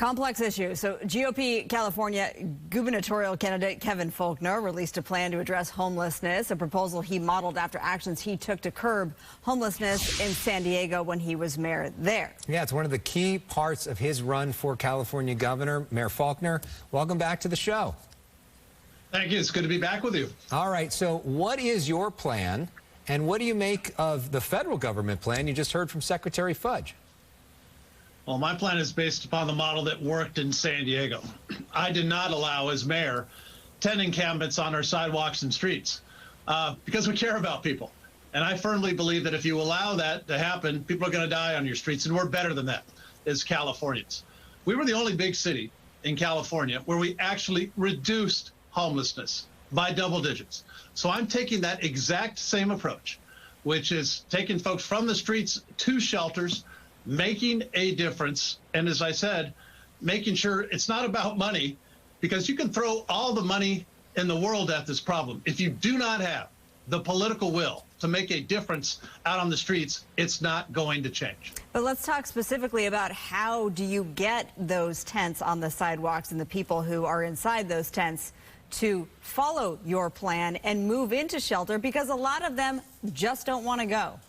Complex issue. So GOP California gubernatorial candidate Kevin Faulconer released a plan to address homelessness, a proposal he modeled after actions he took to curb homelessness in San Diego when he was mayor there. Yeah, it's one of the key parts of his run for California governor. Mayor Faulconer, welcome back to the show. Thank you. It's good to be back with you. All right. So what is your plan, and what do you make of the federal government plan you just heard from Secretary Fudge? Well, my plan is based upon the model that worked in San Diego. I did not allow, as mayor, 10 encampments on our sidewalks and streets because we care about people. And I firmly believe that if you allow that to happen, people are going to die on your streets, and we're better than that as Californians. We were the only big city in California where we actually reduced homelessness by double digits. So I'm taking that exact same approach, which is taking folks from the streets to shelters, making a difference. And as I said, making sure it's not about money, because you can throw all the money in the world at this problem. If you do not have the political will to make a difference out on the streets, it's not going to change. But let's talk specifically about how do you get those tents on the sidewalks and the people who are inside those tents to follow your plan and move into shelter, because a lot of them just don't want to go.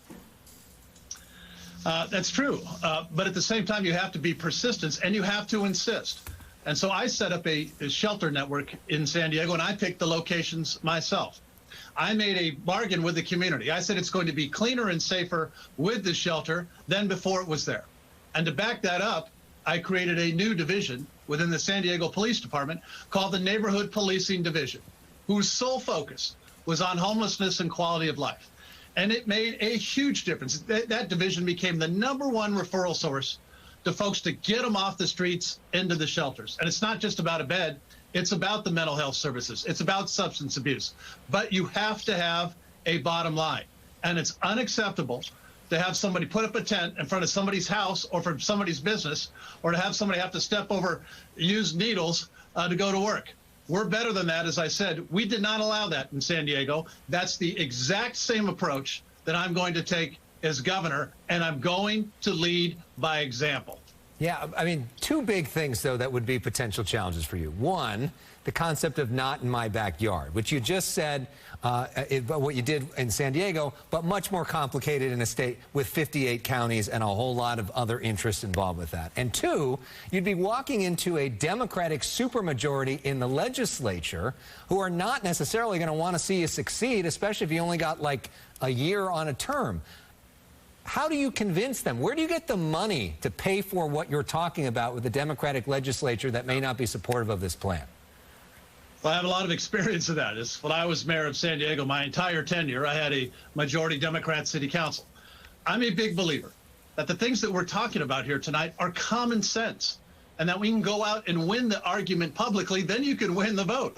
That's true. But at the same time, you have to be persistent and you have to insist. And so I set up a shelter network in San Diego, and I picked the locations myself. I made a bargain with the community. I said it's going to be cleaner and safer with the shelter than before it was there. And to back that up, I created a new division within the San Diego Police Department called the Neighborhood Policing Division, whose sole focus was on homelessness and quality of life. And it made a huge difference. That division became the #1 referral source to folks to get them off the streets into the shelters. And it's not just about a bed. It's about the mental health services. It's about substance abuse. But you have to have a bottom line. And it's unacceptable to have somebody put up a tent in front of somebody's house or for somebody's business, or to have somebody have to step over used needles to go to work. We're better than that. As I said, we did not allow that in San Diego. That's the exact same approach that I'm going to take as governor, and I'm going to lead by example. Yeah, I mean, two big things, though, that would be potential challenges for you. One, the concept of not in my backyard, which you just said what you did in San Diego, but much more complicated in a state with 58 counties and a whole lot of other interests involved with that. And two, you'd be walking into a Democratic supermajority in the legislature who are not necessarily going to want to see you succeed, especially if you only got like a year on a term. How do you convince them? Where do you get the money to pay for what you're talking about with the Democratic legislature that may not be supportive of this plan? Well, I have a lot of experience of that. When I was mayor of San Diego, my entire tenure, I had a majority Democrat city council. I'm a big believer that the things that we're talking about here tonight are common sense, and that we can go out and win the argument publicly. Then you can win the vote,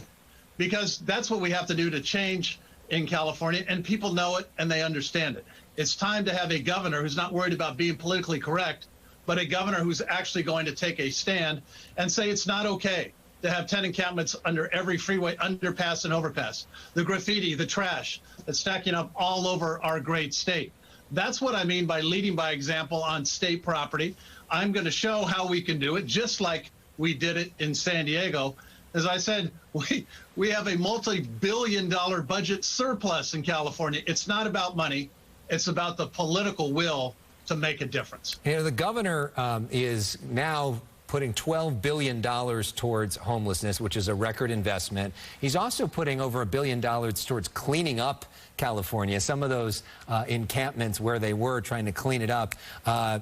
because that's what we have to do to change in California, and people know it and they understand it. It's time to have a governor who's not worried about being politically correct, but a governor who's actually going to take a stand and say it's not okay to have 10 encampments under every freeway, underpass and overpass. The graffiti, the trash that's stacking up all over our great state. That's what I mean by leading by example on state property. I'm going to show how we can do it, just like we did it in San Diego. As I said, we have a multi-billion-dollar budget surplus in California. It's not about money. It's about the political will to make a difference. You know, the governor is now putting $12 billion towards homelessness, which is a record investment. He's also putting over $1 billion towards cleaning up California, some of those encampments where they were trying to clean it up.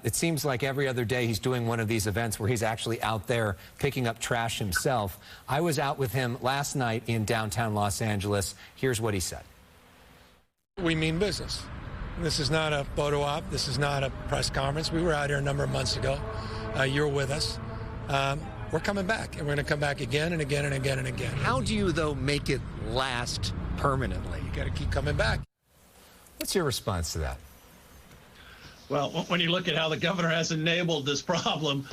It seems like every other day he's doing one of these events where he's actually out there picking up trash himself. I was out with him last night in downtown Los Angeles. Here's what he said. We mean business. This is not a photo op. This is not a press conference. We were out here a number of months ago. You were with us. We're coming back, and we're going to come back again and again and again and again. How do you, though, make it last permanently? You got to keep coming back. What's your response to that? Well, when you look at how the governor has enabled this problem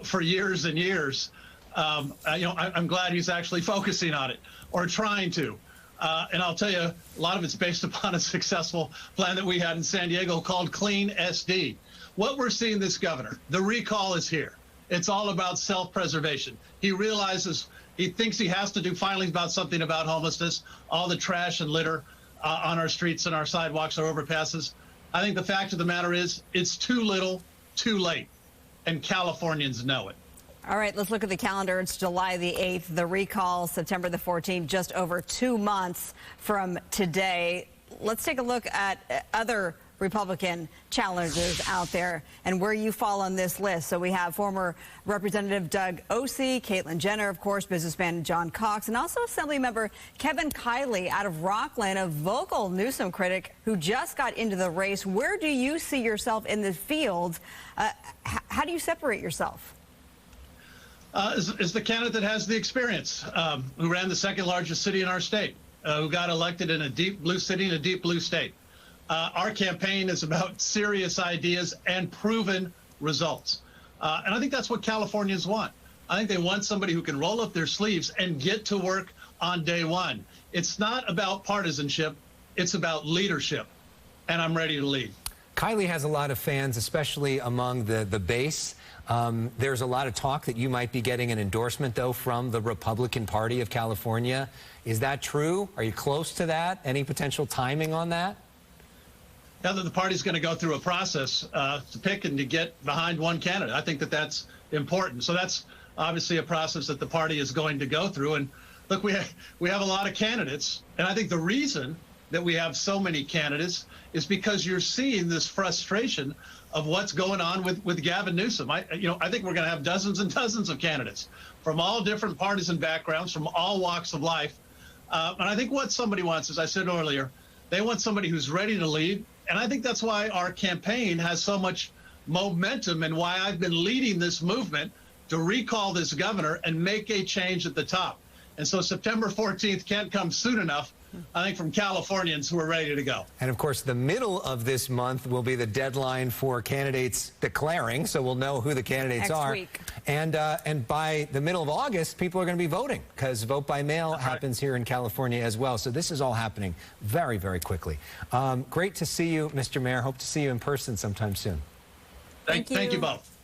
for years and years, I'm glad he's actually focusing on it, or trying to. And I'll tell you, a lot of it's based upon a successful plan that we had in San Diego called Clean SD. What we're seeing this governor, the recall is here. It's all about self-preservation. He realizes, he thinks he has to do filings about something about homelessness, all the trash and litter on our streets and our sidewalks, our overpasses. I think the fact of the matter is it's too little, too late, and Californians know it. All right, let's look at the calendar. It's July the 8th, the recall, September the 14th, just over 2 months from today. Let's take a look at other Republican challengers out there and where you fall on this list. So we have former Representative Doug Osee, Caitlyn Jenner, of course, businessman John Cox, and also Assemblymember Kevin Kiley out of Rockland, a vocal Newsom critic who just got into the race. Where do you see yourself in the field? How do you separate yourself? Is the candidate that has the experience, who ran the second largest city in our state, who got elected in a deep blue city in a deep blue state. Our campaign is about serious ideas and proven results. And I think that's what Californians want. I think they want somebody who can roll up their sleeves and get to work on day one. It's not about partisanship. It's about leadership. And I'm ready to lead. Kiley has a lot of fans, especially among the base. There's a lot of talk that you might be getting an endorsement, though, from the Republican Party of California. Is that true? Are you close to that? Any potential timing on that? Now that the party's going to go through a process to pick and to get behind one candidate. I think that that's important. So that's obviously a process that the party is going to go through. And look, we have a lot of candidates. And I think the reason that we have so many candidates is because you're seeing this frustration of what's going on with Gavin Newsom. I think we're going to have dozens and dozens of candidates from all different partisan backgrounds, from all walks of life. And I think what somebody wants, as I said earlier, they want somebody who's ready to lead. And I think that's why our campaign has so much momentum and why I've been leading this movement to recall this governor and make a change at the top. And so September 14th can't come soon enough, I think, from Californians who are ready to go. And, of course, the middle of this month will be the deadline for candidates declaring, so we'll know who the candidates are. Next week. And by the middle of August, people are going to be voting because vote by mail happens here in California as well. So this is all happening very, very quickly. Great to see you, Mr. Mayor. Hope to see you in person sometime soon. Thank you both.